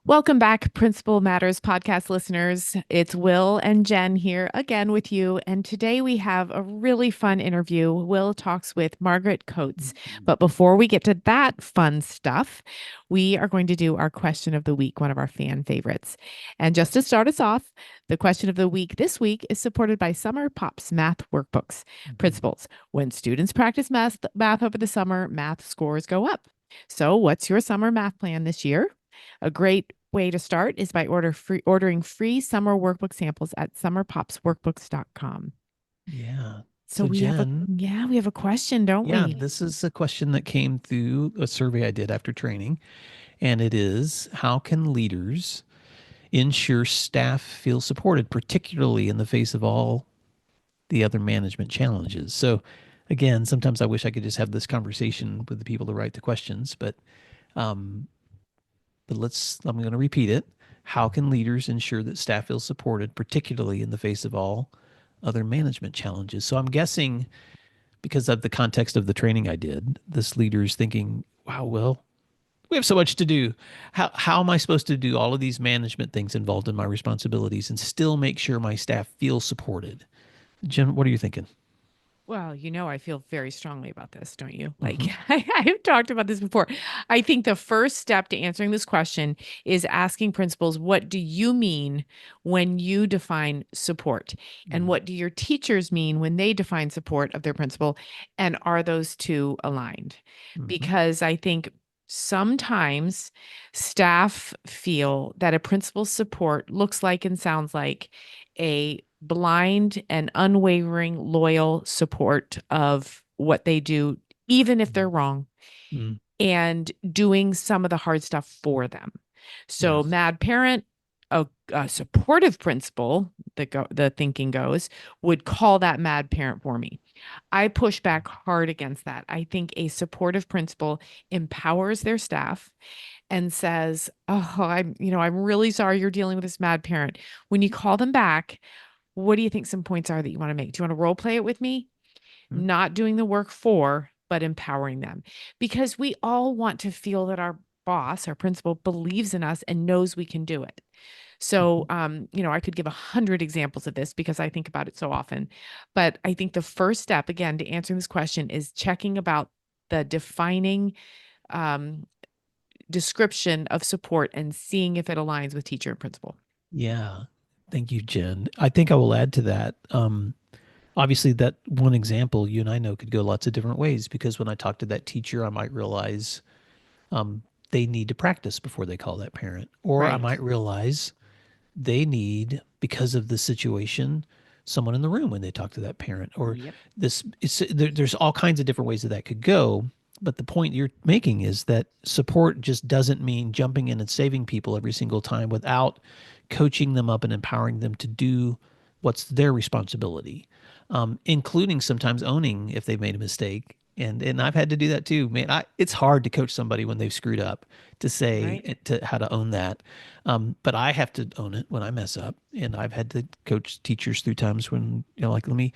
Welcome back, Principal Matters podcast listeners. It's Will and Jen here again with you. And today we have a really fun interview. Will talks with Margaret Coates. But before we get to that fun stuff, we are going to do our question of the week, one of our fan favorites. And just to start us off, the question of the week this week is supported by Summer Pops Math Workbooks. Principles: when students practice math over the summer, math scores go up. So, what's your summer math plan this year? A great way to start is by ordering free summer workbook samples at summerpopsworkbooks.com. Yeah. So So Jen, we have a question, don't yeah, we? this is a question that came through a survey I did after training, and it is, how can leaders ensure staff feel supported, particularly in the face of all the other management challenges? So again, sometimes I wish I could just have this conversation with the people to write the questions, um, but I'm going to repeat it. How can leaders ensure that staff feels supported, particularly in the face of all other management challenges? So I'm guessing, because of the context of the training I did, this leader is thinking, wow, well, we have so much to do. How am I supposed to do all of these management things involved in my responsibilities and still make sure my staff feels supported? Jim, what are you thinking? Well, I feel very strongly about this, don't you? Like, Mm-hmm. I've talked about this before. I think the first step to answering this question is asking principals, what do you mean when you define support? And what do your teachers mean when they define support of their principal? And are those two aligned? Mm-hmm. Because I think sometimes staff feel that a principal's support looks like and sounds like a blind and unwavering loyal support of what they do, even if they're wrong, Mm-hmm. and doing some of the hard stuff for them. So, Yes. mad parent, a supportive principal, the thinking goes, would call that mad parent for me. I push back hard against that. I think a supportive principal empowers their staff and says, "Oh, I'm really sorry you're dealing with this mad parent." When you call them back, what do you think some points are that you want to make? Do you want to role play it with me? Not doing the work for, but empowering them. Because we all want to feel that our boss, our principal, believes in us and knows we can do it. Mm-hmm. So, I could give 100 examples of this because I think about it so often. But I think the first step, again, to answering this question is checking about the defining um, description of support and seeing if it aligns with teacher and principal. Yeah. Thank you, Jen. I think I will add to that. Obviously, that one example you and I know could go lots of different ways, because when I talk to that teacher, I might realize um, they need to practice before they call that parent. Or I Right. might realize they need, because of the situation, someone in the room when they talk to that parent. Or Yep. there's all kinds of different ways that that could go. But the point you're making is that support just doesn't mean jumping in and saving people every single time without coaching them up and empowering them to do what's their responsibility, including sometimes owning if they've made a mistake. And I've had to do that too, man. It's hard to coach somebody when they've screwed up, to say Right. to how to own that. But I have to own it when I mess up, and I've had to coach teachers through times when, like, let me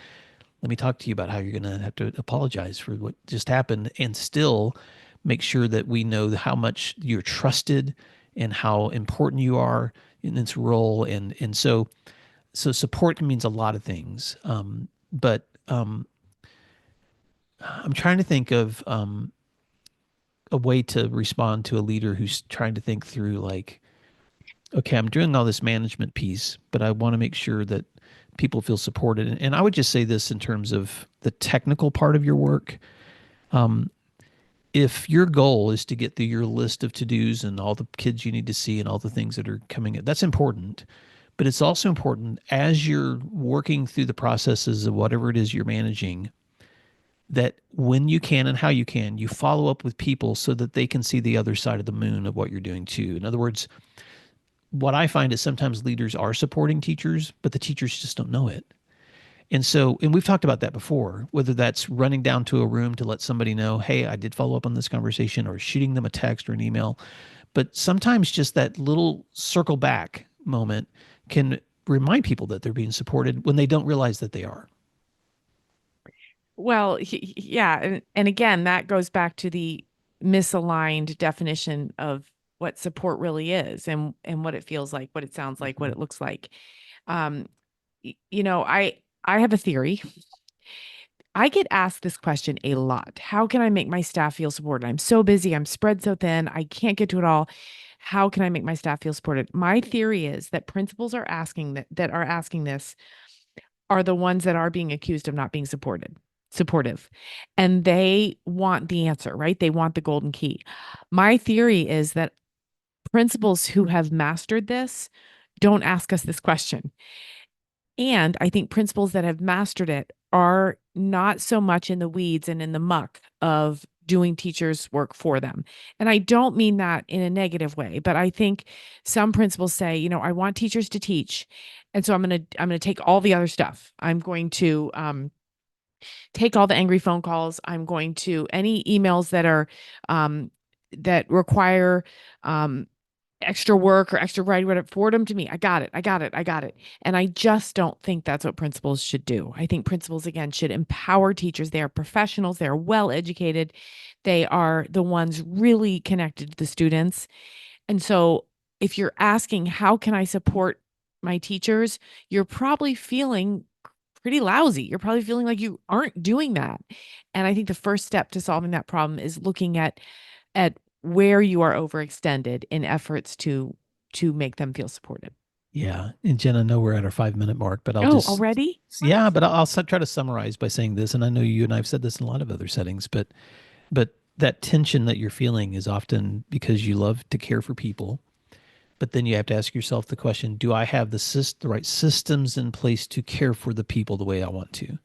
talk to you about how you're going to have to apologize for what just happened, and still make sure that we know how much you're trusted and how important you are in this role. And so support means a lot of things. But I'm trying to think of a way to respond to a leader who's trying to think through, like, okay, I'm doing all this management piece, but I want to make sure that people feel supported. And I would just say this in terms of the technical part of your work. Um, if your goal is to get through your list of to-dos and all the kids you need to see and all the things that are coming in, that's important. But it's also important, as you're working through the processes of whatever it is you're managing, that when you can and how you can, you follow up with people so that they can see the other side of the moon of what you're doing too. In other words, what I find is sometimes leaders are supporting teachers, but the teachers just don't know it. And we've talked about that before, whether that's running down to a room to let somebody know, hey, I did follow up on this conversation, or shooting them a text or an email. But sometimes just that little circle back moment can remind people that they're being supported when they don't realize that they are. Well, yeah, and again, that goes back to the misaligned definition of what support really is and what it feels like, what it sounds like, what it looks like. Um, I have a theory. I get asked this question a lot. How can I make my staff feel supported? I'm so busy. I'm spread so thin. I can't get to it all. How can I make my staff feel supported? My theory is that principals are asking that are asking this are the ones that are being accused of not being supportive. And they want the answer, right? They want the golden key. My theory is that principals who have mastered this don't ask us this question. And I think principals that have mastered it are not so much in the weeds and in the muck of doing teachers' work for them. And I don't mean that in a negative way, but I think some principals say, I want teachers to teach. And so I'm going to take all the other stuff. I'm going to take all the angry phone calls. I'm going to any emails that are that require extra work or extra writing, whatever, forward them to me. I got it. I got it. I got it. And I just don't think that's what principals should do. I think principals, again, should empower teachers. They are professionals. They're well educated. They are the ones really connected to the students. And so if you're asking, how can I support my teachers? You're probably feeling pretty lousy. You're probably feeling like you aren't doing that. And I think the first step to solving that problem is looking at where you are overextended in efforts to make them feel supported. Yeah. And Jen, I know we're at our 5-minute mark, but I'll Oh, just, already? yeah, but I'll try to summarize by saying this. And I know you and I've said this in a lot of other settings, but that tension that you're feeling is often because you love to care for people. But then you have to ask yourself the question, do I have the right systems in place to care for the people the way I want to?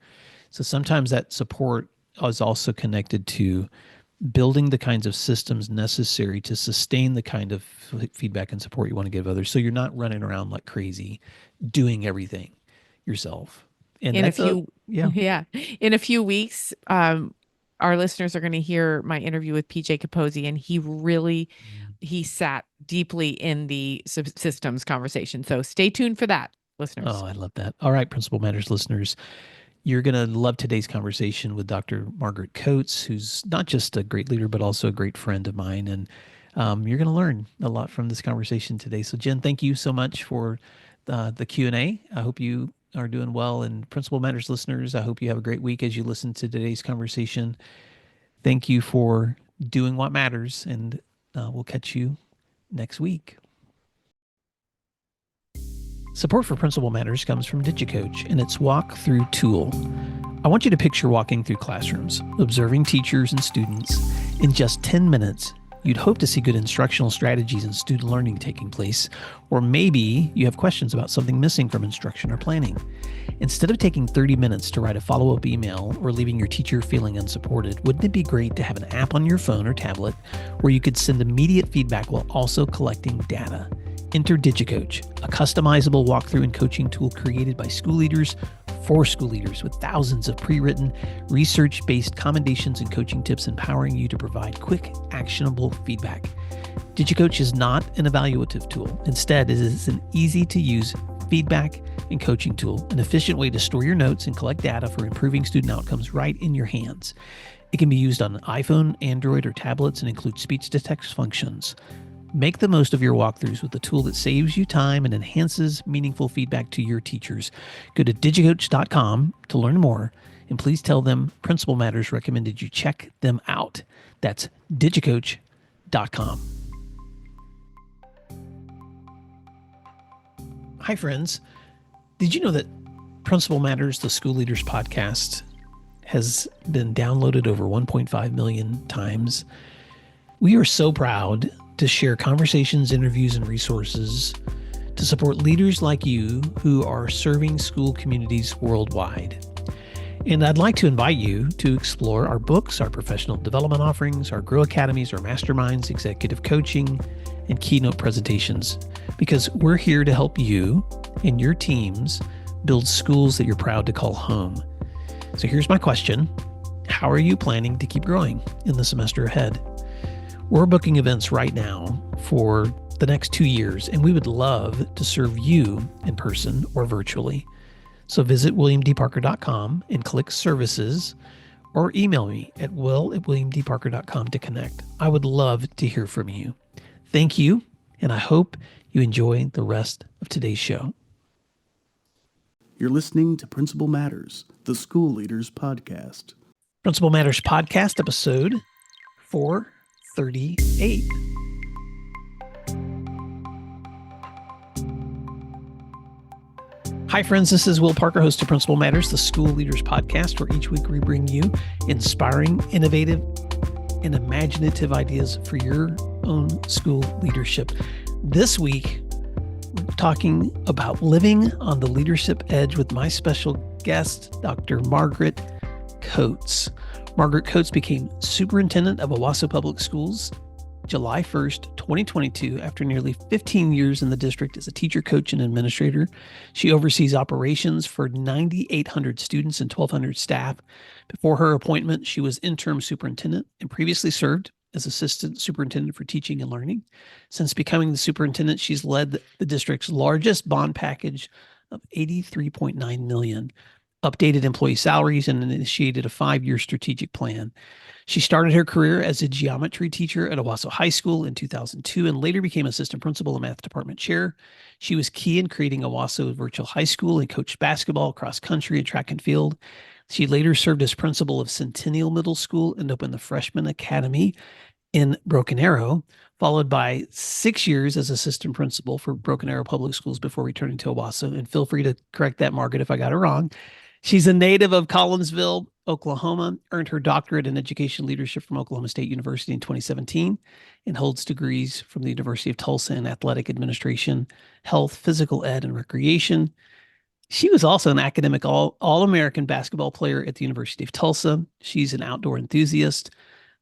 So sometimes that support is also connected to building the kinds of systems necessary to sustain the kind of feedback and support you want to give others. So you're not running around like crazy, doing everything yourself. And In a that's few, yeah. yeah, in a few weeks, our listeners are going to hear my interview with PJ Capozzi, and he sat deeply in the systems conversation. So stay tuned for that, listeners. Oh, I love that. All right, Principal Matters listeners, you're going to love today's conversation with Dr. Margaret Coates, who's not just a great leader, but also a great friend of mine. And you're going to learn a lot from this conversation today. So Jen, thank you so much for the Q&A. I hope you are doing well. And Principal Matters listeners, I hope you have a great week as you listen to today's conversation. Thank you for doing what matters, and we'll catch you next week. Support for Principal Matters comes from DigiCoach and its walk-through tool. I want you to picture walking through classrooms, observing teachers and students. In just 10 minutes, you'd hope to see good instructional strategies and student learning taking place, or maybe you have questions about something missing from instruction or planning. Instead of taking 30 minutes to write a follow-up email or leaving your teacher feeling unsupported, wouldn't it be great to have an app on your phone or tablet where you could send immediate feedback while also collecting data? Enter DigiCoach, a customizable walkthrough and coaching tool created by school leaders for school leaders with thousands of pre-written, research-based commendations and coaching tips empowering you to provide quick, actionable feedback. DigiCoach is not an evaluative tool. Instead, it is an easy-to-use feedback and coaching tool, an efficient way to store your notes and collect data for improving student outcomes right in your hands. It can be used on iPhone, Android, or tablets and includes speech-to-text functions. Make the most of your walkthroughs with a tool that saves you time and enhances meaningful feedback to your teachers. Go to digicoach.com to learn more, and please tell them Principal Matters recommended you check them out. That's digicoach.com. Hi, friends. Did you know that Principal Matters, the School Leaders Podcast, has been downloaded over 1.5 million times? We are so proud to share conversations, interviews, and resources to support leaders like you who are serving school communities worldwide. And I'd like to invite you to explore our books, our professional development offerings, our Grow Academies, our masterminds, executive coaching, and keynote presentations, because we're here to help you and your teams build schools that you're proud to call home. So here's my question. How are you planning to keep growing in the semester ahead? We're booking events right now for the next 2 years, and we would love to serve you in person or virtually. So visit williamdparker.com and click services, or email me at will@williamdparker.com to connect. I would love to hear from you. Thank you, and I hope you enjoy the rest of today's show. You're listening to Principal Matters, the School Leaders Podcast. Principal Matters Podcast, episode 438. Hi, friends. This is Will Parker, host of Principal Matters, the School Leaders Podcast, where each week we bring you inspiring, innovative, and imaginative ideas for your own school leadership. This week, we're talking about living on the leadership edge with my special guest, Dr. Margaret Coates. Margaret Coates became superintendent of Owasso Public Schools July 1st, 2022, after nearly 15 years in the district as a teacher, coach, and administrator. She oversees operations for 9,800 students and 1,200 staff. Before her appointment, she was interim superintendent and previously served as assistant superintendent for teaching and learning. Since becoming the superintendent, she's led the district's largest bond package of $83.9 million, updated employee salaries, and initiated a 5-year strategic plan. She started her career as a geometry teacher at Owasso High School in 2002 and later became assistant principal and math department chair. She was key in creating Owasso Virtual High School and coached basketball, cross country, and track and field. She later served as principal of Centennial Middle School and opened the Freshman Academy in Broken Arrow, followed by 6 years as assistant principal for Broken Arrow Public Schools before returning to Owasso. And feel free to correct that, Margaret, if I got it wrong. She's a native of Collinsville, Oklahoma, earned her doctorate in education leadership from Oklahoma State University in 2017, and holds degrees from the University of Tulsa in athletic administration, health, physical ed, and recreation. She was also an academic All-American basketball player at the University of Tulsa. She's an outdoor enthusiast,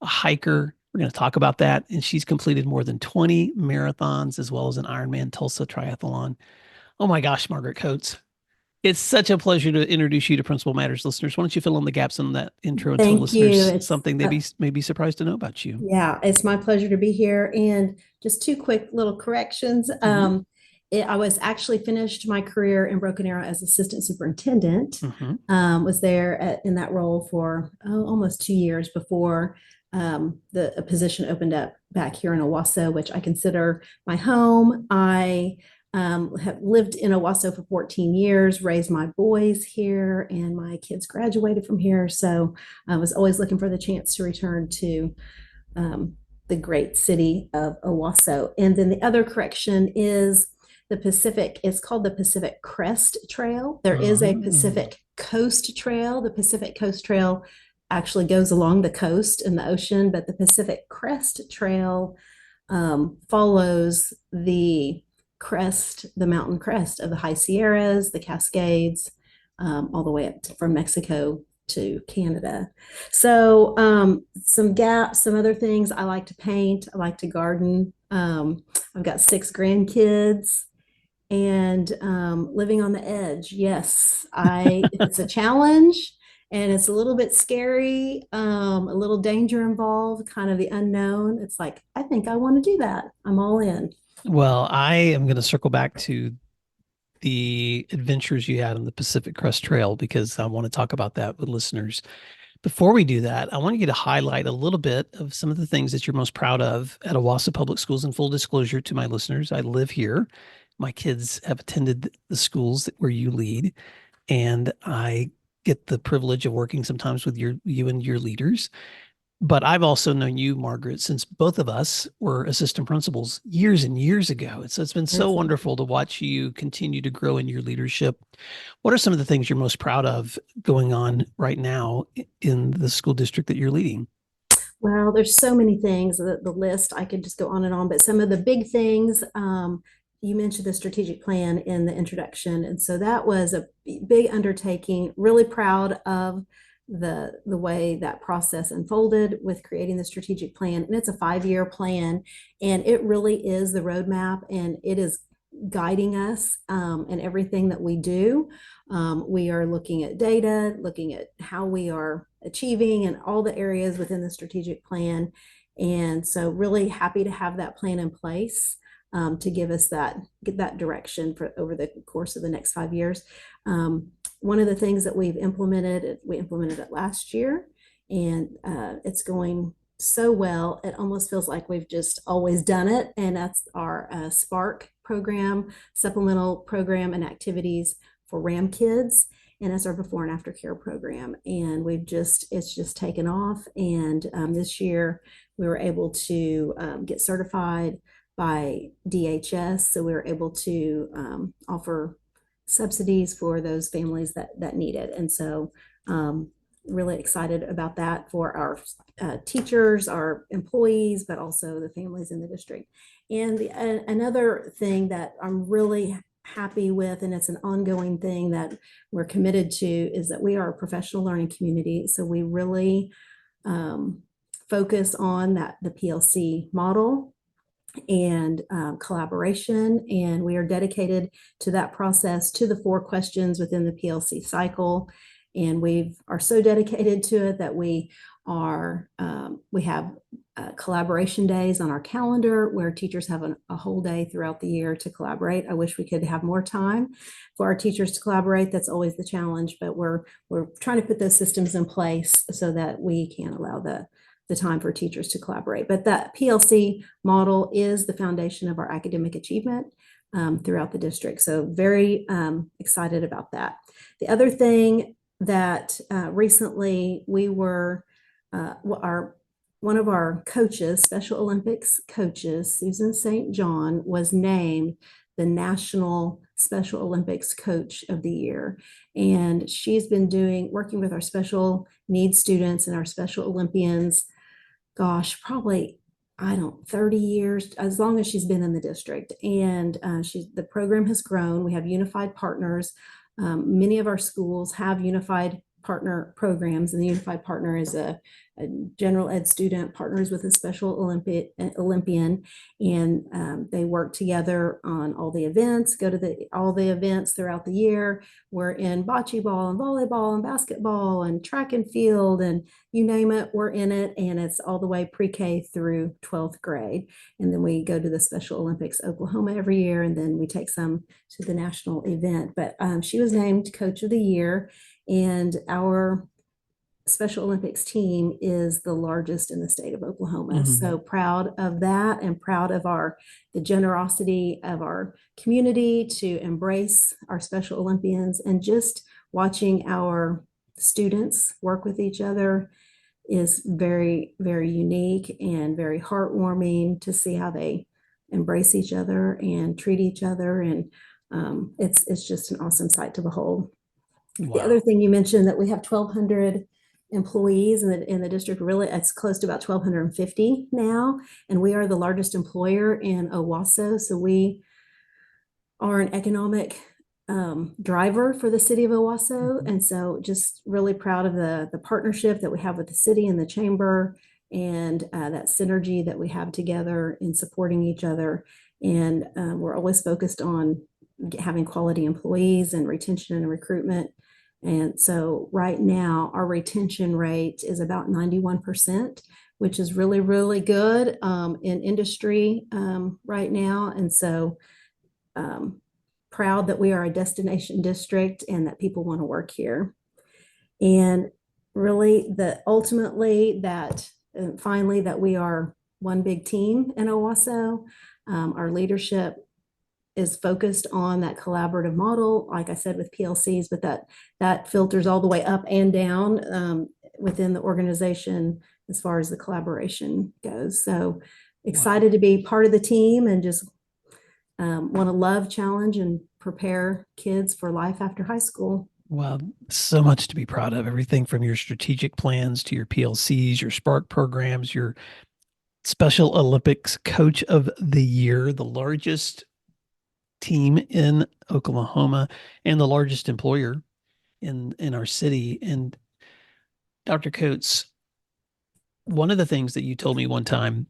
a hiker. We're going to talk about that. And she's completed more than 20 marathons as well as an Ironman Tulsa triathlon. Oh my gosh, Margaret Coates. It's such a pleasure to introduce you to Principal Matters listeners. Why don't you fill in the gaps in that intro and tell listeners something they may be surprised to know about you? Yeah, it's my pleasure to be here. And just two quick little corrections. I was actually finished my career in Broken Arrow as assistant superintendent. Was there in that role for almost 2 years before a position opened up back here in Owasso, which I consider my home. I have lived in Owasso for 14 years, raised my boys here, and my kids graduated from here. So I was always looking for the chance to return to the great city of Owasso. And then the other correction is the Pacific. It's called the Pacific Crest Trail. There is a Pacific Coast Trail. The Pacific Coast Trail actually goes along the coast in the ocean, but the Pacific Crest Trail follows the mountain crest of the High Sierras, the Cascades, all the way up from Mexico to Canada. So some other things. I like to paint. I like to garden. I've got 6 grandkids and living on the edge. Yes, it's a challenge and it's a little bit scary, a little danger involved, kind of the unknown. It's like, I think I want to do that. I'm all in. Well, I am going to circle back to the adventures you had on the Pacific Crest Trail because I want to talk about that with listeners. Before we do that, I want you to highlight a little bit of some of the things that you're most proud of at Owasso Public Schools. And full disclosure to my listeners, I live here. My kids have attended the schools where you lead, and I get the privilege of working sometimes with you and your leaders. But I've also known you, Margaret, since both of us were assistant principals years and years ago. So it's been so wonderful to watch you continue to grow in your leadership. What are some of the things you're most proud of going on right now in the school district that you're leading? Well, there's so many things. The list, I could just go on and on, but some of the big things, you mentioned the strategic plan in the introduction. And so that was a big undertaking, really proud of the way that process unfolded with creating the strategic plan. And it's a 5-year plan, and it really is the roadmap, and it is guiding us in everything that we do. We are looking at data, looking at how we are achieving in all the areas within the strategic plan. And so really happy to have that plan in place to give us get that direction for over the course of the next 5 years. One of the things that we implemented it last year, and it's going so well. It almost feels like we've just always done it. And that's our Spark program, supplemental program and activities for RAM kids. And it's our before and after care program. And it's just taken off. And this year we were able to get certified by DHS. So we were able to offer subsidies for those families that need it. And so really excited about that for our teachers, our employees, but also the families in the district. And another thing that I'm really happy with, and it's an ongoing thing that we're committed to, is that we are a professional learning community. So we really focus on the PLC model and collaboration. And we are dedicated to that process, to the 4 questions within the PLC cycle. And we are so dedicated to it that we have collaboration days on our calendar where teachers have a whole day throughout the year to collaborate. I wish we could have more time for our teachers to collaborate. That's always the challenge, but we're trying to put those systems in place so that we can allow the time for teachers to collaborate. But that PLC model is the foundation of our academic achievement throughout the district. So very excited about that. The other thing that recently we were, one of our coaches, Special Olympics coaches, Susan St. John, was named the National Special Olympics Coach of the Year. And she's been working with our special needs students and our Special Olympians, gosh, probably, 30 years, as long as she's been in the district. And the program has grown. We have unified partners. Many of our schools have unified partner programs, and the unified partner is a general ed student partners with a special Olympian, and they work together on all the events, go to all the events throughout the year. We're in bocce ball and volleyball and basketball and track and field, and you name it, we're in it. And it's all the way pre-K through 12th grade. And then we go to the Special Olympics Oklahoma every year, and then we take some to the national event. But she was named Coach of the Year, and our Special Olympics team is the largest in the state of Oklahoma. Mm-hmm. So proud of that, and proud of the generosity of our community to embrace our Special Olympians. And just watching our students work with each other is very, very unique and very heartwarming to see how they embrace each other and treat each other. And it's just an awesome sight to behold. Wow. The other thing you mentioned, that we have 1,200 employees in the district. Really, it's close to about 1,250 now, and we are the largest employer in Owasso. So we are an economic driver for the city of Owasso. And so just really proud of the partnership that we have with the city and the chamber, and that synergy that we have together in supporting each other. And we're always focused on having quality employees and retention and recruitment. And so right now our retention rate is about 91%, which is really, really good in industry right now. And so proud that we are a destination district and that people want to work here. And really finally that we are one big team in Owasso. Our leadership is focused on that collaborative model, like I said, with PLCs, but that filters all the way up and down within the organization as far as the collaboration goes. So excited to be part of the team, and just want to love, challenge, and prepare kids for life after high school. Wow, so much to be proud of. Everything from your strategic plans to your PLCs, your Spark programs, your Special Olympics Coach of the Year, the largest team in Oklahoma and the largest employer in our city. And Dr. Coates, one of the things that you told me one time,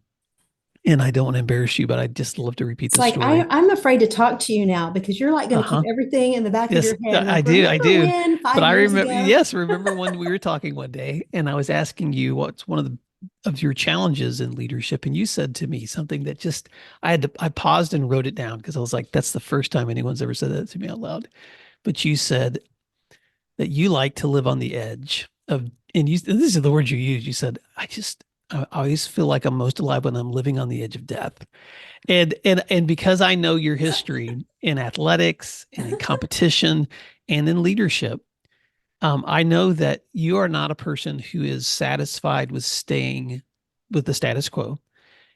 and I don't want to embarrass you, but I just love to repeat the story. I'm afraid to talk to you now because you're like going to keep everything in the back of your head. I do. But I remember, remember when we were talking one day and I was asking you what's one of your challenges in leadership. And you said to me something that just, I paused and wrote it down because I was like, that's the first time anyone's ever said that to me out loud. But you said that you like to live on the edge of, and these are the words you used. You said, I always feel like I'm most alive when I'm living on the edge of death. And because I know your history in athletics and in competition and in leadership, I know that you are not a person who is satisfied with staying with the status quo,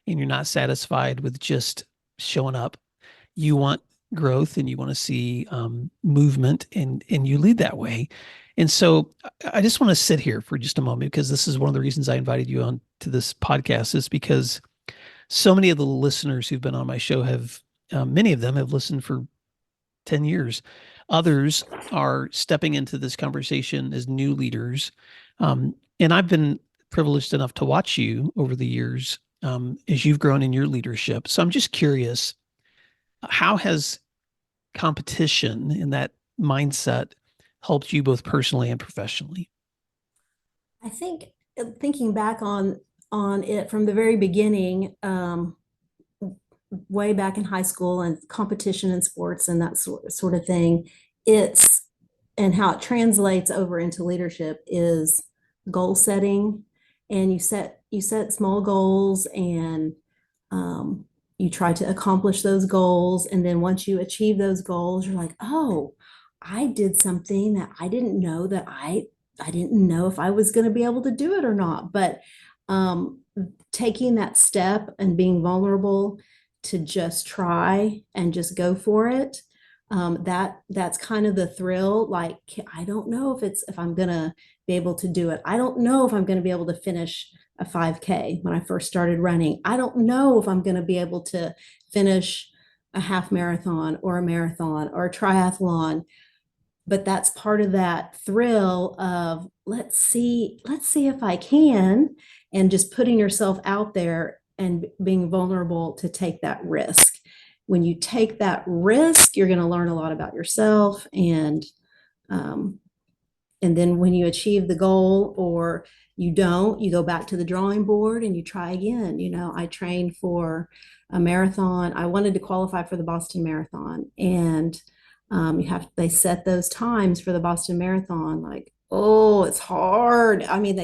and you're not satisfied with just showing up. You want growth and you want to see movement, and you lead that way. And so I just want to sit here for just a moment, because this is one of the reasons I invited you on to this podcast, is because so many of the listeners who've been on my show have, many of them have listened for 10 years. Others are stepping into this conversation as new leaders. And I've been privileged enough to watch you over the years as you've grown in your leadership. So I'm just curious, how has competition and that mindset helped you both personally and professionally? I think thinking back on it from the very beginning, way back in high school and competition in sports and that sort of thing, it's and how it translates over into leadership is goal setting. And you set small goals, and you try to accomplish those goals. And then once you achieve those goals, you're like, oh, I did something that I didn't know that I didn't know if I was going to be able to do it or not. But taking that step and being vulnerable to just try and just go for it, that's kind of the thrill. Like, I don't know if I'm gonna be able to do it. I don't know if I'm going to be able to finish a 5K when I first started running. I don't know if I'm going to be able to finish a half marathon or a marathon or a triathlon. But that's part of that thrill of let's see if I can, and just putting yourself out there and being vulnerable to take that risk. When you take that risk, you're going to learn a lot about yourself, and then when you achieve the goal or you don't, you go back to the drawing board and you try again. I trained for a marathon. I wanted to qualify for the Boston Marathon, and they set those times for the Boston Marathon. Like, oh, it's hard. I mean,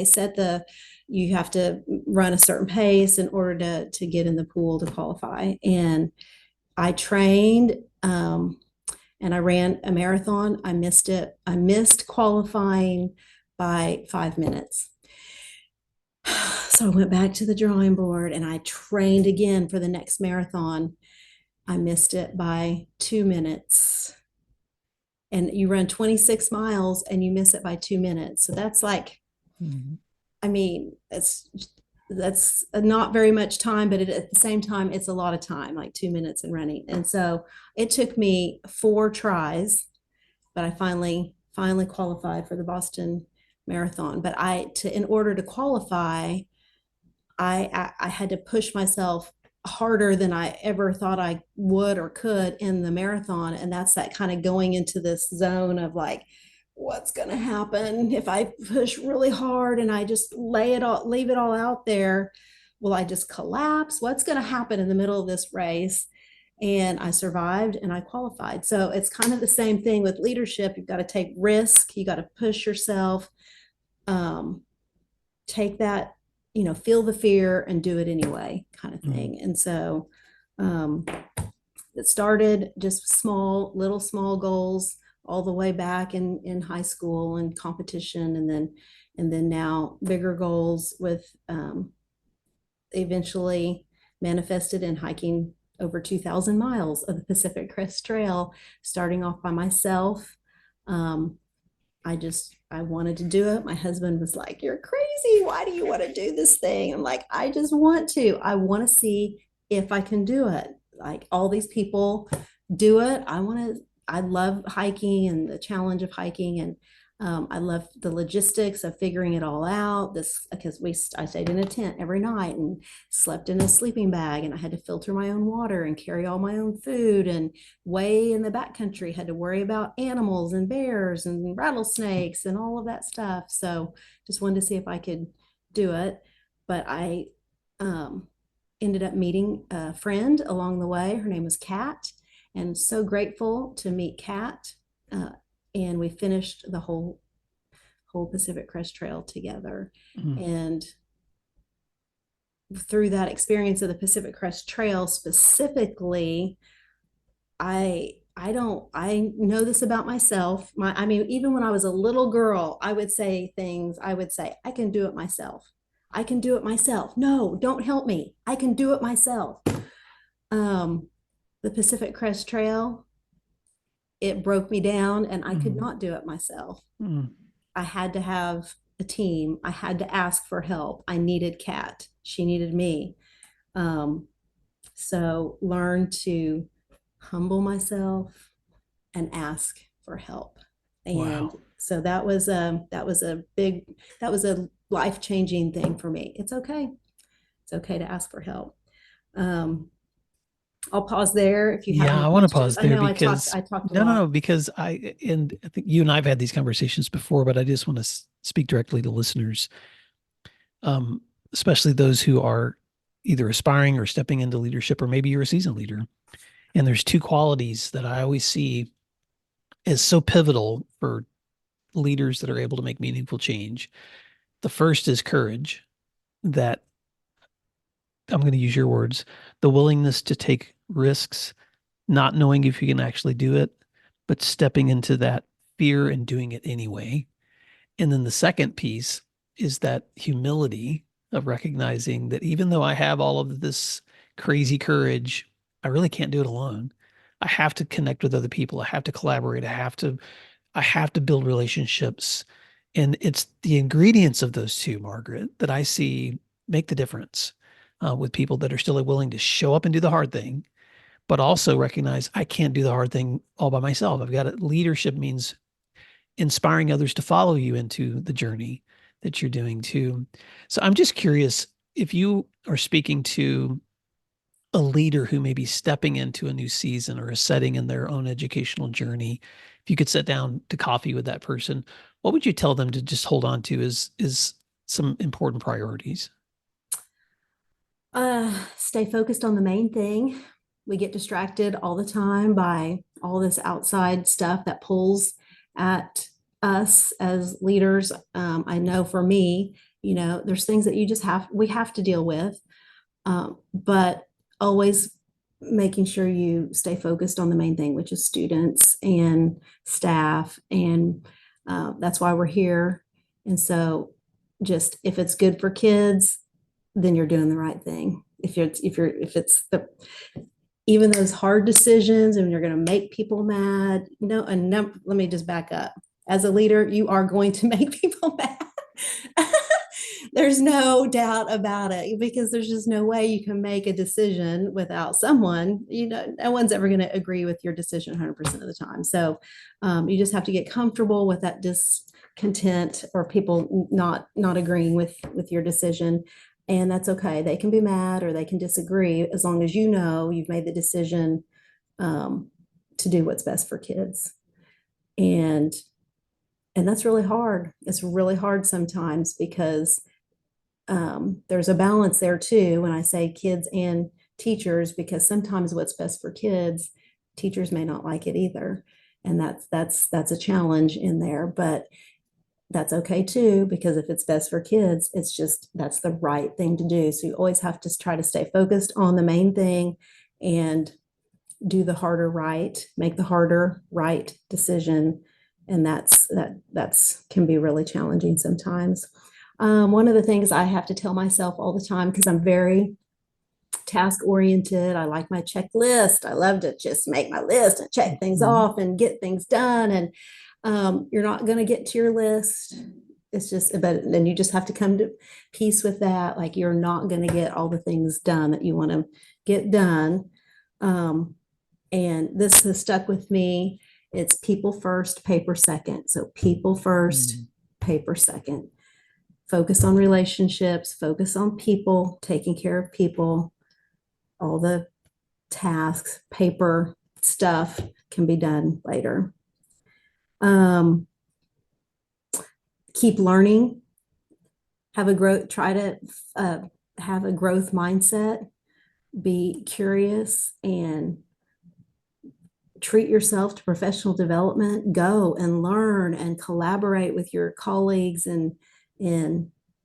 you have to run a certain pace in order to get in the pool to qualify. And I trained, and I ran a marathon. I missed it. I missed qualifying by 5 minutes. So I went back to the drawing board and I trained again for the next marathon. I missed it by 2 minutes. And you run 26 miles and you miss it by 2 minutes. So that's like, I mean, that's not very much time, but at the same time, it's a lot of time, like 2 minutes in running. And so it took me 4 tries, but I finally qualified for the Boston Marathon. But in order to qualify, I had to push myself harder than I ever thought I would or could in the marathon. And that's that kind of going into this zone of like, what's going to happen if I push really hard and I just leave it all out there? Will I just collapse? What's going to happen in the middle of this race? And I survived and I qualified. So it's kind of the same thing with leadership. You've got to take risk. You got to push yourself, take that, feel the fear and do it anyway, kind of thing. And so it started just little small goals all the way back in high school and competition, and then now bigger goals with eventually manifested in hiking over 2,000 miles of the Pacific Crest Trail, starting off by myself. I wanted to do it. My husband was like, "You're crazy. Why do you want to do this thing?" I'm like, "I just want to. I want to see if I can do it. Like all these people do it. I love hiking and the challenge of hiking. And I love the logistics of figuring it all out. Because I stayed in a tent every night and slept in a sleeping bag, and I had to filter my own water and carry all my own food. And way in the backcountry, had to worry about animals and bears and rattlesnakes and all of that stuff. So just wanted to see if I could do it. But I ended up meeting a friend along the way. Her name was Kat, and so grateful to meet Kat. And we finished the whole Pacific Crest Trail together. And through that experience of the Pacific Crest Trail specifically, I know this about myself. I mean, even when I was a little girl, I would say things, I would say, I can do it myself. I can do it myself. No, don't help me. I can do it myself. The Pacific Crest Trail, it broke me down and I could not do it myself. I had to have a team. I had to ask for help. I needed Kat. She needed me. So learn to humble myself and ask for help. And so that was a life-changing thing for me. It's okay. It's okay to ask for help. I'll pause there if you have any I want to questions. pause there I know because I talked a lot. no, because I think you and I've had these conversations before, but I just want to speak directly to listeners, especially those who are either aspiring or stepping into leadership, or maybe you're a seasoned leader. And there's two qualities that I always see as so pivotal for leaders that are able to make meaningful change. The first is courage, that I'm going to use your words, the willingness to take risks, not knowing if you can actually do it, but stepping into that fear and doing it anyway. And then the second piece is that humility of recognizing that even though I have all of this crazy courage, I really can't do it alone. I have to connect with other people. I have to collaborate. I have to build relationships. And it's the ingredients of those two, Margaret, that I see make the difference with people that are still willing to show up and do the hard thing, but also recognize I can't do the hard thing all by myself. Leadership means inspiring others to follow you into the journey that you're doing too. So I'm just curious if you are speaking to a leader who may be stepping into a new season or a setting in their own educational journey, if you could sit down to coffee with that person, what would you tell them to just hold on to is some important priorities? Stay focused on the main thing. We get distracted all the time by all this outside stuff that pulls at us as leaders. I know for me, there's things that we have to deal with, but always making sure you stay focused on the main thing, which is students and staff. And that's why we're here. And so just, if it's good for kids, then you're doing the right thing. If it's even those hard decisions and you're going to make people mad, let me just back up. As a leader, you are going to make people mad. There's no doubt about it, because there's just no way you can make a decision without someone, no one's ever going to agree with your decision 100% of the time. So you just have to get comfortable with that discontent or people not agreeing with your decision. And that's okay. They can be mad or they can disagree, as long as you've made the decision to do what's best for kids. And that's really hard. It's really hard sometimes, because there's a balance there too, when I say kids and teachers, because sometimes what's best for kids, teachers may not like it either. And that's a challenge in there, but that's okay too, because if it's best for kids, that's the right thing to do. So you always have to try to stay focused on the main thing and do the harder right, make the harder right decision. And that's can be really challenging sometimes. One of the things I have to tell myself all the time, because I'm very task oriented, I like my checklist. I love to just make my list and check things off and get things done. And you're not going to get to your list. It's just, but then you just have to come to peace with that. Like, you're not going to get all the things done that you want to get done. And this has stuck with me. It's people first, paper second. So people first, paper second. Focus on relationships, focus on people, taking care of people. All the tasks, paper stuff can be done later. Keep learning, try to have a growth mindset, be curious, and treat yourself to professional development. Go and learn and collaborate with your colleagues and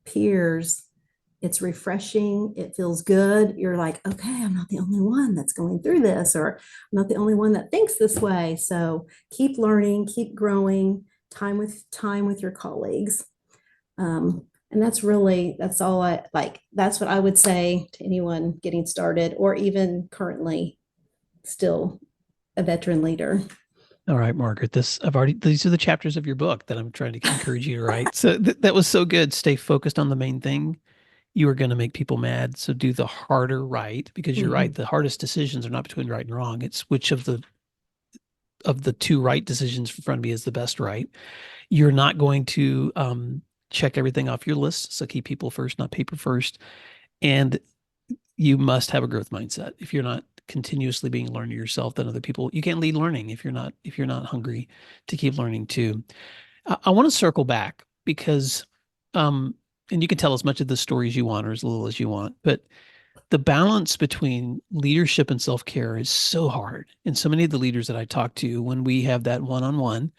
peers It's refreshing. It feels good. You're like, okay, I'm not the only one that's going through this, or I'm not the only one that thinks this way. So keep learning, keep growing, time with your colleagues. And that's all I like. That's what I would say to anyone getting started, or even currently still a veteran leader. All right, Margaret, these are the chapters of your book that I'm trying to encourage you to write. So that was so good. Stay focused on the main thing. You are going to make people mad. So do the harder right, because you're right. The hardest decisions are not between right and wrong. It's which of the two right decisions in front of me is the best right. You're not going to check everything off your list. So keep people first, not paper first. And you must have a growth mindset. If you're not continuously being a learner yourself than other people, you can't lead learning if you're not hungry to keep learning too. I want to circle back because, and you can tell as much of the story as you want or as little as you want, but the balance between leadership and self-care is so hard. And so many of the leaders that I talk to, when we have that one-on-one,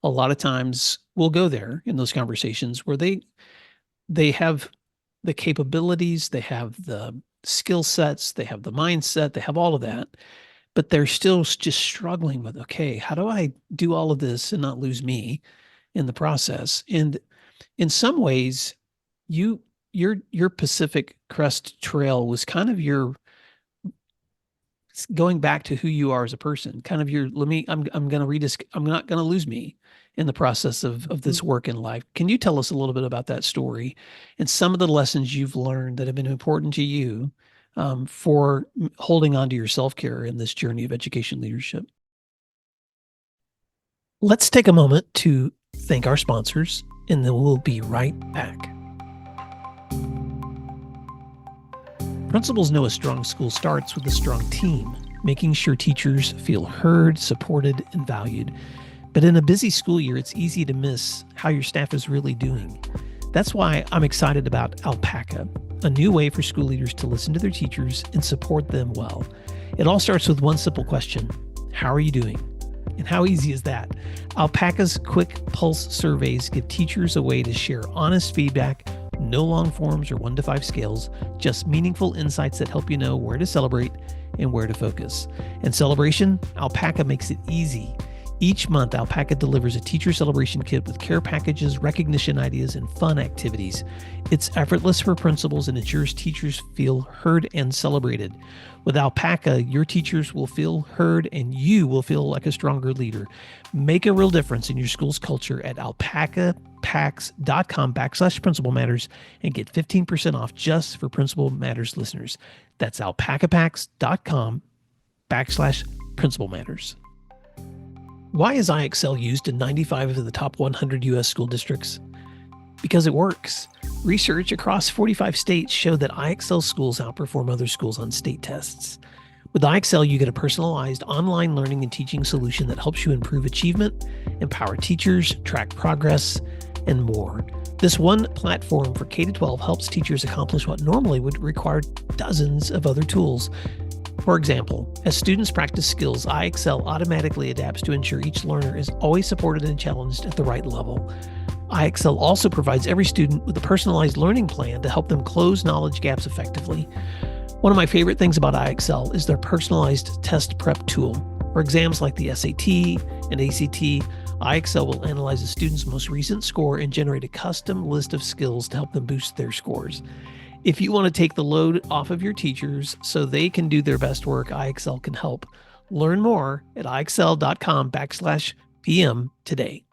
a lot of times we'll go there in those conversations where they have the capabilities, they have the skill sets, they have the mindset, they have all of that, but they're still just struggling with, okay, how do I do all of this and not lose me in the process? And in some ways, your Pacific Crest Trail was kind of your going back to who you are as a person, kind of your, I'm not going to lose me in the process of this work in life. Can you tell us a little bit about that story and some of the lessons you've learned that have been important to you for holding on to your self-care in this journey of education leadership? Let's take a moment to thank our sponsors, and then we'll be right back. Principals know a strong school starts with a strong team, making sure teachers feel heard, supported, and valued. But in a busy school year, it's easy to miss how your staff is really doing. That's why I'm excited about Alpaca, a new way for school leaders to listen to their teachers and support them well. It all starts with one simple question: how are you doing? And how easy is that? Alpaca's quick pulse surveys give teachers a way to share honest feedback. No long forms or 1 to 5 scales, just meaningful insights that help you know where to celebrate and where to focus. And celebration, Alpaca makes it easy. Each month, Alpaca delivers a teacher celebration kit with care packages, recognition ideas, and fun activities. It's effortless for principals and ensures teachers feel heard and celebrated. With Alpaca, your teachers will feel heard and you will feel like a stronger leader. Make a real difference in your school's culture at alpacapacks.com/Principal Matters and get 15% off just for Principal Matters listeners. That's alpacapacks.com/Principal Matters. Why is IXL used in 95 of the top 100 U.S. school districts? Because it works. Research across 45 states showed that IXL schools outperform other schools on state tests. With IXL, you get a personalized online learning and teaching solution that helps you improve achievement, empower teachers, track progress, and more. This one platform for K-12 helps teachers accomplish what normally would require dozens of other tools. For example, as students practice skills, IXL automatically adapts to ensure each learner is always supported and challenged at the right level. IXL also provides every student with a personalized learning plan to help them close knowledge gaps effectively. One of my favorite things about IXL is their personalized test prep tool. For exams like the SAT and ACT, IXL will analyze a student's most recent score and generate a custom list of skills to help them boost their scores. If you want to take the load off of your teachers so they can do their best work, IXL can help. Learn more at IXL.com/PM today.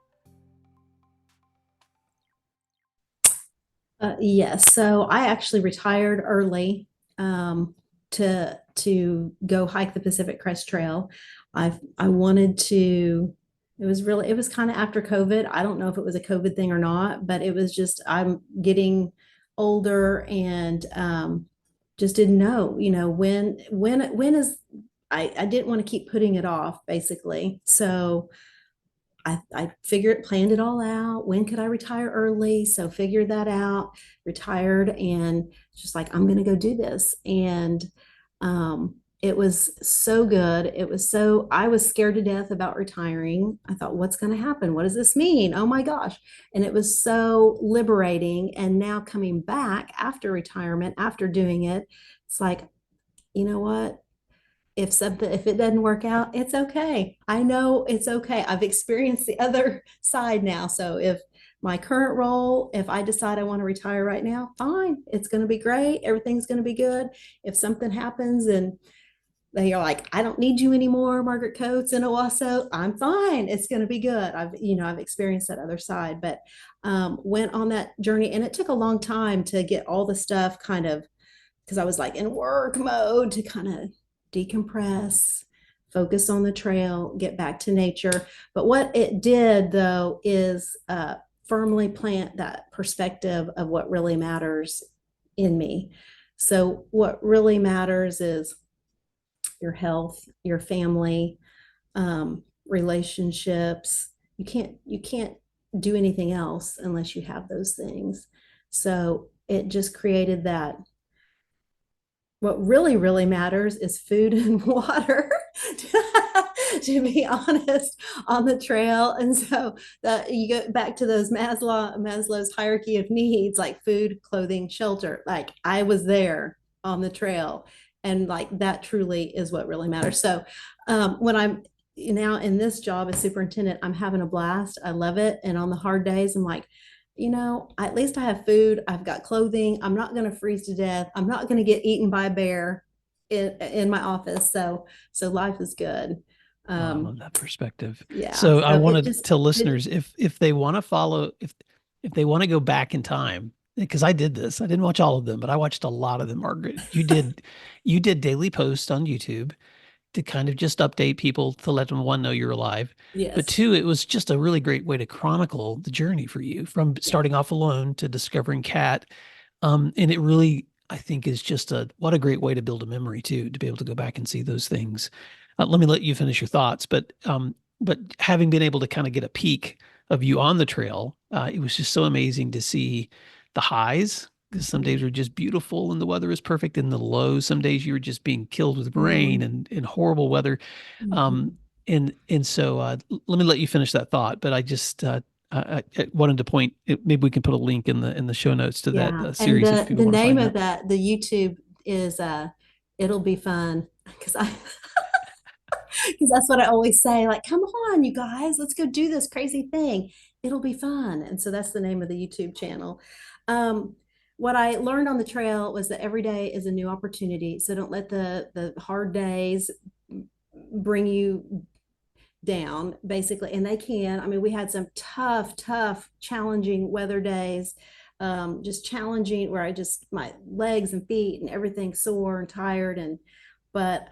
Yes. So I actually retired early to go hike the Pacific Crest Trail. I wanted to. It was kind of after COVID. I don't know if it was a COVID thing or not, but it was just I'm getting older and just didn't know, when is I didn't want to keep putting it off basically. So I planned it all out. When could I retire early? So figured that out, retired, and just like, I'm going to go do this. And it was so good. I was scared to death about retiring. I thought, what's going to happen? What does this mean? Oh my gosh. And it was so liberating. And now coming back after retirement, after doing it, it's like, you know what? If it doesn't work out, it's okay. I know it's okay. I've experienced the other side now. So if my current role, if I decide I want to retire right now, fine. It's going to be great. Everything's going to be good. If something happens and they are like, I don't need you anymore, Margaret Coates in Owasso, I'm fine. It's going to be good. I've experienced that other side, but went on that journey, and it took a long time to get all the stuff kind of, because I was like in work mode, to kind of decompress, focus on the trail, get back to nature. But what it did though is firmly plant that perspective of what really matters in me. So what really matters is your health, your family, relationships. You can't do anything else unless you have those things. So it just created that. What really, really matters is food and water, to be honest, on the trail. And so that you go back to those Maslow's hierarchy of needs, like food, clothing, shelter. Like I was there on the trail, and like that truly is what really matters. So when I'm now in this job as superintendent, I'm having a blast. I love it. And on the hard days, I'm like, at least I have food. I've got clothing. I'm not going to freeze to death. I'm not going to get eaten by a bear in my office. So life is good. I love that perspective. Yeah. So I So want to tell listeners, if they want to follow, if they want to go back in time, because I did this, I didn't watch all of them, but I watched a lot of them, Margaret. You did daily posts on YouTube to kind of just update people to let them, one, know you're alive. Yes. But two, it was just a really great way to chronicle the journey for you from starting off alone to discovering Cat. And it really, I think, is just what a great way to build a memory too, to be able to go back and see those things. Let me let you finish your thoughts, but having been able to kind of get a peek of you on the trail, it was just so amazing to see the highs, because some days were just beautiful and the weather was perfect, and the lows, some days you were just being killed with rain and horrible weather. And so let me let you finish that thought, but I just I wanted to point, maybe we can put a link in the show notes to that series. And if people the want to name find of that, the YouTube is It'll Be Fun, because because that's what I always say, like, come on, you guys, let's go do this crazy thing. It'll be fun. And so that's the name of the YouTube channel. What I learned on the trail was that every day is a new opportunity. So don't let the hard days bring you down, basically. And they can. I mean, we had some tough, challenging weather days, just challenging, where my legs and feet and everything sore and tired. But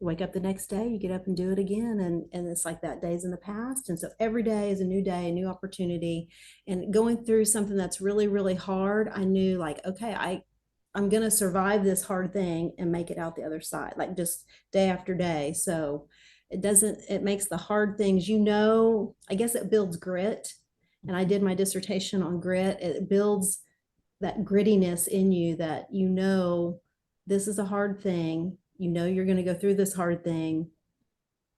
wake up the next day, you get up and do it again. And it's like that day's in the past. And so every day is a new day, a new opportunity. And going through something that's really, really hard, I knew, like, okay, I'm going to survive this hard thing and make it out the other side, like just day after day. So it makes the hard things, I guess it builds grit. And I did my dissertation on grit. It builds that grittiness in you, that this is a hard thing. You're going to go through this hard thing.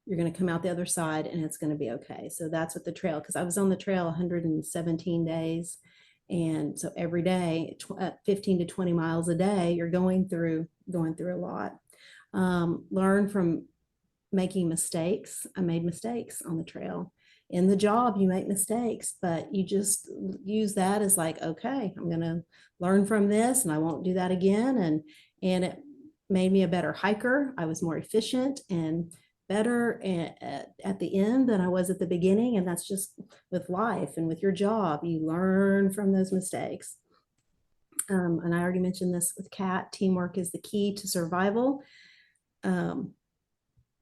You're going to come out the other side, and it's going to be okay. So that's what the trail, because I was on the trail 117 days. And so every day, 15 to 20 miles a day, you're going through a lot. Learn from making mistakes. I made mistakes on the trail. In the job, you make mistakes, but you just use that as like, okay, I'm going to learn from this and I won't do that again. And it made me a better hiker. I was more efficient and better at the end than I was at the beginning. And that's just with life and with your job, you learn from those mistakes. And I already mentioned this with Kat, teamwork is the key to survival.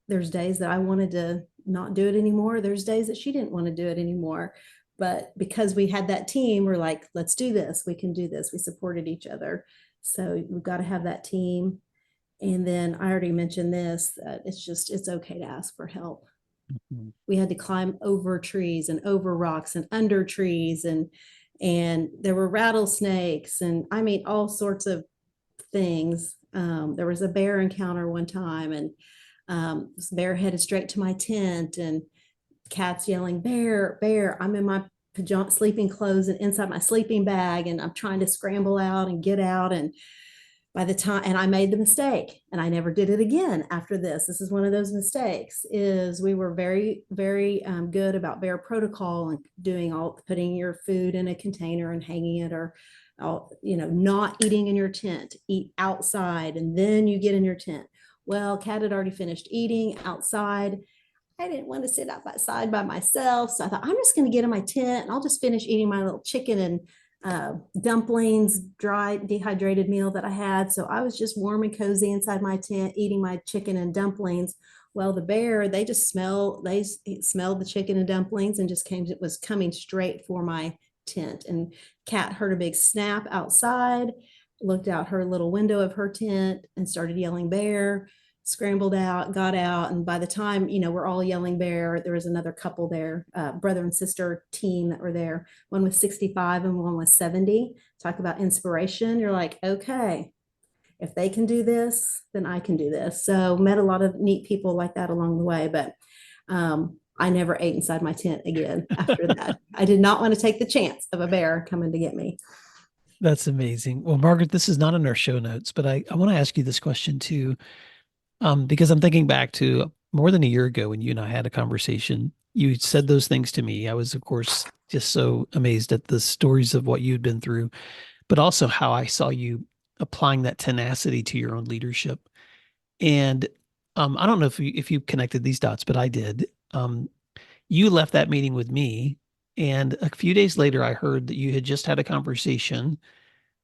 There's days that I wanted to not do it anymore. There's days that she didn't want to do it anymore. But because we had that team, we're like, let's do this. We can do this. We supported each other. So we've got to have that team. And then I already mentioned this, that it's okay to ask for help. Mm-hmm. We had to climb over trees and over rocks and under trees, and there were rattlesnakes, and I mean, all sorts of things. There was a bear encounter one time, and this bear headed straight to my tent, and cats yelling, "Bear, bear." I'm in my pajama sleeping clothes and inside my sleeping bag, and I'm trying to scramble out and get out. And by the time, and I made the mistake, and I never did it again after this. This is one of those mistakes. Is we were very, very good about bear protocol and putting your food in a container and hanging it, or not eating in your tent. Eat outside, and then you get in your tent. Well, Kat had already finished eating outside. I didn't want to sit outside by myself, so I thought, I'm just going to get in my tent and I'll just finish eating my little chicken and dumplings, dry dehydrated meal that I had. So I was just warm and cozy inside my tent eating my chicken and dumplings. Well, the bear, they smelled the chicken and dumplings and it was coming straight for my tent. And Kat heard a big snap outside, looked out her little window of her tent and started yelling, "Bear." Scrambled out, got out, and by the time we're all yelling "bear," there was another couple there, brother and sister team that were there. One was 65 and one was 70. Talk about inspiration. You're like, okay, if they can do this, then I can do this. So met a lot of neat people like that along the way, but I never ate inside my tent again after that. I did not want to take the chance of a bear coming to get me. That's amazing. Well, Margaret, this is not in our show notes, but I want to ask you this question too. Because I'm thinking back to more than a year ago when you and I had a conversation. You said those things to me. I was, of course, just so amazed at the stories of what you'd been through, but also how I saw you applying that tenacity to your own leadership. And I don't know if you connected these dots, but I did. You left that meeting with me, and a few days later, I heard that you had just had a conversation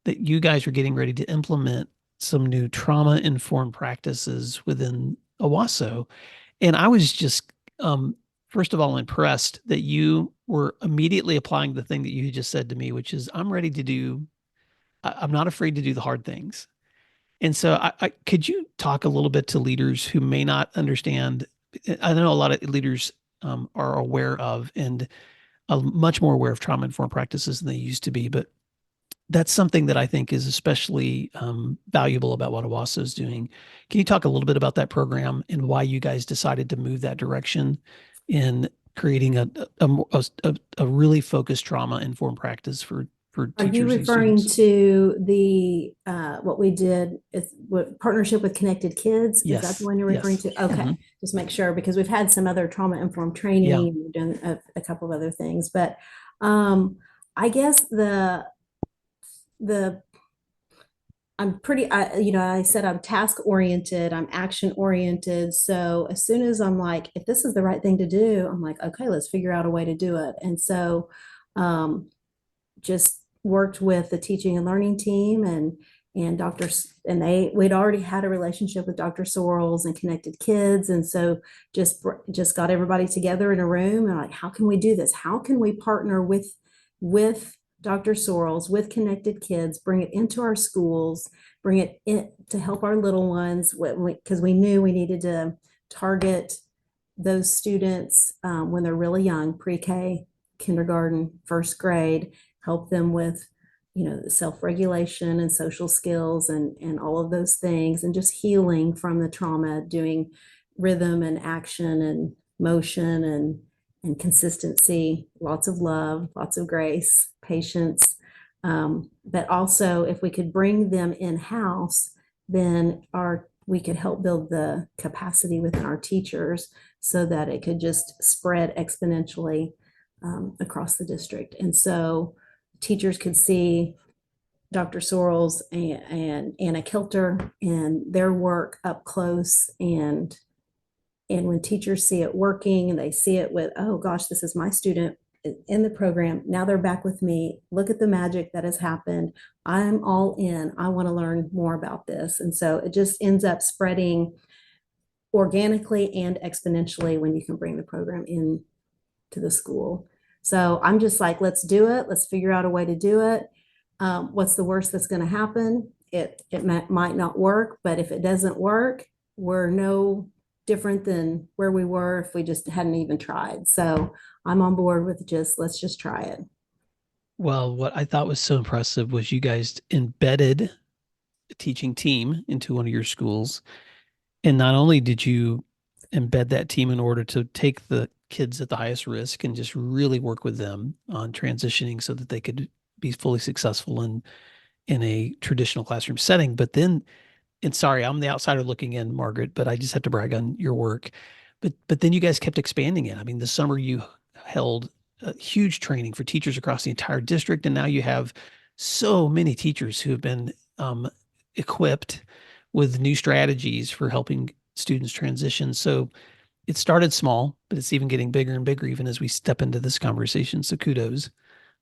that you guys were getting ready to implement some new trauma-informed practices within Owasso. And I was just, first of all, impressed that you were immediately applying the thing that you had just said to me, which is, I'm not afraid to do the hard things. And so could you talk a little bit to leaders who may not understand? I know a lot of leaders are aware of and much more aware of trauma-informed practices than they used to be, but that's something that I think is especially valuable about what Owasso is doing. Can you talk a little bit about that program and why you guys decided to move that direction in creating a really focused trauma-informed practice for teachers? Are you referring to the what we did with partnership with Connected Kids? Yes. Is that the one you're referring to? Okay, Mm-hmm. Just make sure, because we've had some other trauma-informed training. Yeah. And we've done a couple of other things, but I guess I said I'm task oriented, I'm action oriented. So as soon as I'm like, if this is the right thing to do, I'm like, okay, let's figure out a way to do it. And so just worked with the teaching and learning team and doctors, and we'd already had a relationship with Dr. Sorrells and Connected Kids. And so just got everybody together in a room and like, how can we do this? How can we partner with Dr. Sorrells, with Connected Kids, bring it into our schools, bring it in to help our little ones, because we knew we needed to target those students when they're really young, pre-K, kindergarten, first grade, help them with self-regulation and social skills and all of those things, and just healing from the trauma, doing rhythm and action and motion and consistency, lots of love, lots of grace, patience. But also, if we could bring them in-house, then we could help build the capacity within our teachers so that it could just spread exponentially across the district. And so teachers could see Dr. Sorrells and Anna Kilter and their work up close, and when teachers see it working and they see it with, oh gosh, this is my student in the program, now they're back with me, look at the magic that has happened, I'm all in, I want to learn more about this. And so it just ends up spreading organically and exponentially when you can bring the program in to the school. So I'm just like, let's do it, let's figure out a way to do it. What's the worst that's going to happen? It might not work, but if it doesn't work, we're no different than where we were if we just hadn't even tried. So I'm on board with let's just try it. Well, what I thought was so impressive was you guys embedded teaching team into one of your schools. And not only did you embed that team in order to take the kids at the highest risk and just really work with them on transitioning so that they could be fully successful in a traditional classroom setting, but then, and sorry, I'm the outsider looking in, Margaret, but I just have to brag on your work. But then you guys kept expanding it. I mean, this summer you held a huge training for teachers across the entire district, and now you have so many teachers who have been equipped with new strategies for helping students transition. So it started small, but it's even getting bigger and bigger even as we step into this conversation. So kudos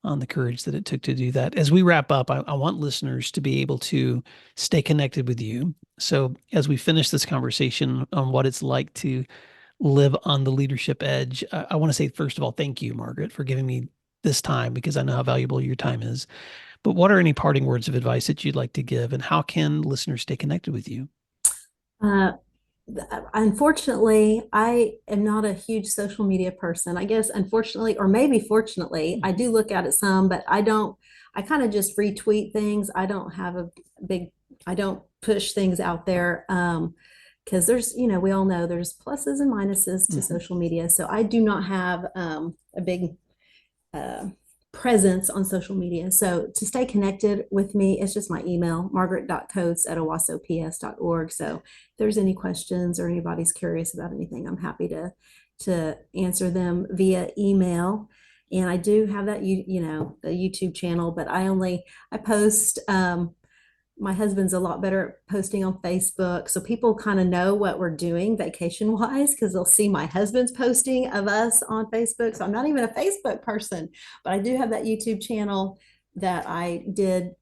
on the courage that it took to do that. As we wrap up, I want listeners to be able to stay connected with you. So as we finish this conversation on what it's like to live on the leadership edge, I want to say, first of all, thank you, Margaret, for giving me this time, because I know how valuable your time is. But what are any parting words of advice that you'd like to give, and how can listeners stay connected with you? Unfortunately, I am not a huge social media person. I guess, unfortunately, or maybe fortunately, I do look at it some, but I kind of just retweet things. I don't have I don't push things out there. Because there's, we all know there's pluses and minuses to social media. So I do not have a big presence on social media. So to stay connected with me, it's just my email, margaret.coates@owasops.org. So if there's any questions or anybody's curious about anything, I'm happy to answer them via email. And I do have that, the YouTube channel, but I post, my husband's a lot better at posting on Facebook. So people kind of know what we're doing vacation wise, because they'll see my husband's posting of us on Facebook. So I'm not even a Facebook person, but I do have that YouTube channel that I did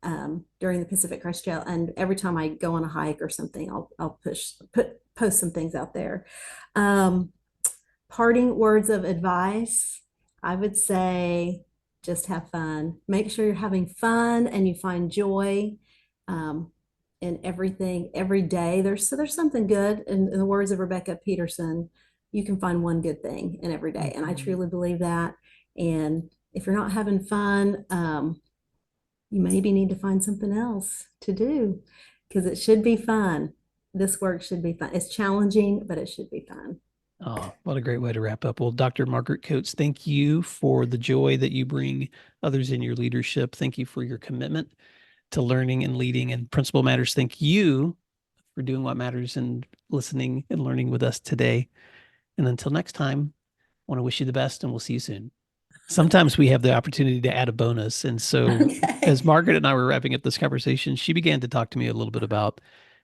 during the Pacific Crest Trail. And every time I go on a hike or something, I'll post some things out there. Parting words of advice, I would say just have fun. Make sure you're having fun and you find joy in everything every day. There's something good in the words of Rebecca Peterson. You can find one good thing in every day, and I truly believe that. And if you're not having fun, you maybe need to find something else to do, because it should be fun. This work should be fun. It's challenging, but it should be fun. Oh, what a great way to wrap up. Well, Dr. Margaret Coates, thank you for the joy that you bring others in your leadership. Thank you for your commitment to learning and leading. And Principal Matters, thank you for doing what matters and listening and learning with us today. And until next time, I want to wish you the best, and we'll see you soon. Sometimes we have the opportunity to add a bonus. And so as Margaret and I were wrapping up this conversation, she began to talk to me a little bit about,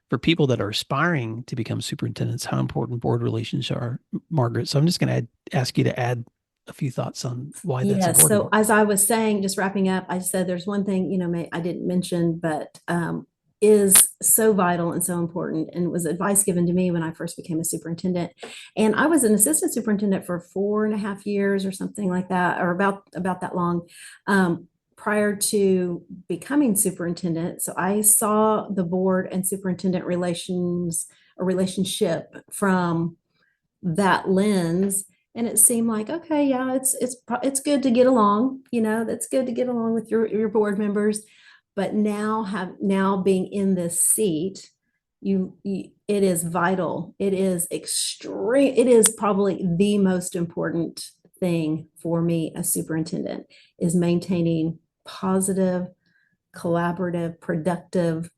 for people that are aspiring to become superintendents, how important board relations are, Margaret. So I'm just going to ask you to add a few thoughts on why that's important. So as I was saying, just wrapping up, I said there's one thing, I didn't mention, but is so vital and so important, and was advice given to me when I first became a superintendent. And I was an assistant superintendent for 4.5 years or something like that, or about that long, prior to becoming superintendent. So I saw the board and superintendent relationship from that lens. And it seemed like, okay, yeah, it's good to get along, that's good to get along with your board members. But now being in this seat, it is vital. It is extreme. It is probably the most important thing for me as superintendent, is maintaining positive, collaborative, productive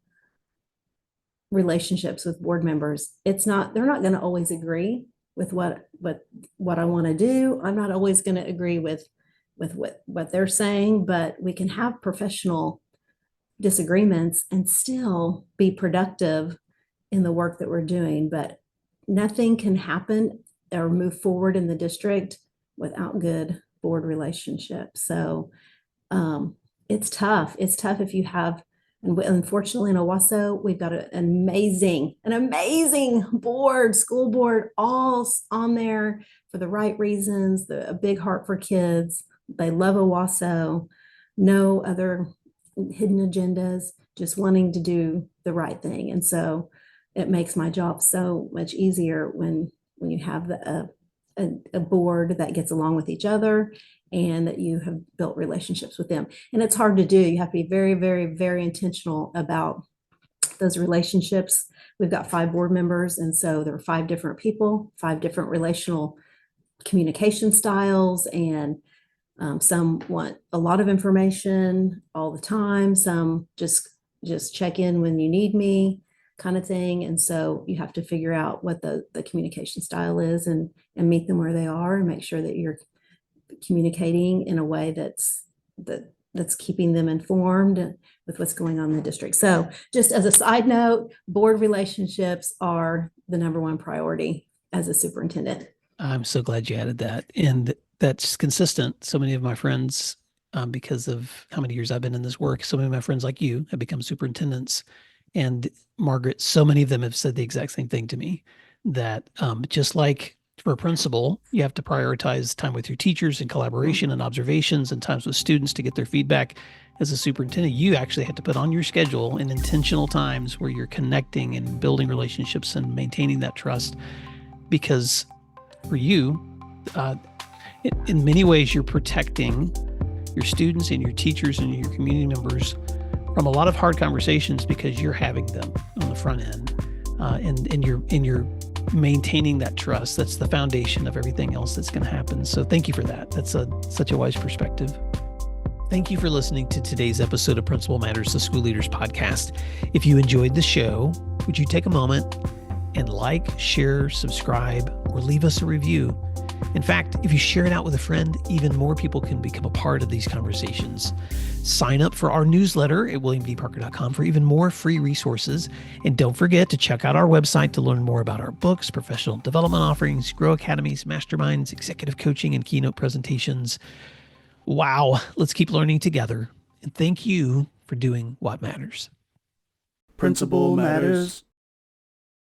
relationships with board members. They're not going to always agree with what I want to do. I'm not always going to agree with what they're saying, but we can have professional disagreements and still be productive in the work that we're doing. But nothing can happen or move forward in the district without good board relationships. So it's tough. It's tough if you have. And unfortunately, in Owasso, we've got an amazing school board, all on there for the right reasons, a big heart for kids. They love Owasso, no other hidden agendas, just wanting to do the right thing. And so it makes my job so much easier when you have a board that gets along with each other and that you have built relationships with them. And it's hard to do. You have to be very, very, very intentional about those relationships. We've got 5 board members, and so there are 5 different people, 5 different relational communication styles, and some want a lot of information all the time. Some just check in when you need me, kind of thing. And so you have to figure out what the communication style is, and meet them where they are, and make sure that you're communicating in a way that's keeping them informed with what's going on in the district. So just as a side note, board relationships are the number one priority as a superintendent. I'm so glad you added that. And that's consistent. So many of my friends, because of how many years I've been in this work, so many of my friends like you have become superintendents. And Margaret, so many of them have said the exact same thing to me, that just like for a principal, you have to prioritize time with your teachers and collaboration and observations and times with students to get their feedback. As a superintendent, you actually have to put on your schedule in intentional times where you're connecting and building relationships and maintaining that trust. Because for you, in many ways, you're protecting your students and your teachers and your community members from a lot of hard conversations, because you're having them on the front end, and you're maintaining that trust. That's the foundation of everything else that's going to happen. So thank you for that. That's such a wise perspective. Thank you for listening to today's episode of Principal Matters, the School Leaders Podcast. If you enjoyed the show, would you take a moment and like, share, subscribe, or leave us a review? In fact, if you share it out with a friend, even more people can become a part of these conversations. Sign up for our newsletter at williamdparker.com for even more free resources. And don't forget to check out our website to learn more about our books, professional development offerings, Grow Academies, masterminds, executive coaching, and keynote presentations. Wow, let's keep learning together. And thank you for doing what matters. Principal Matters.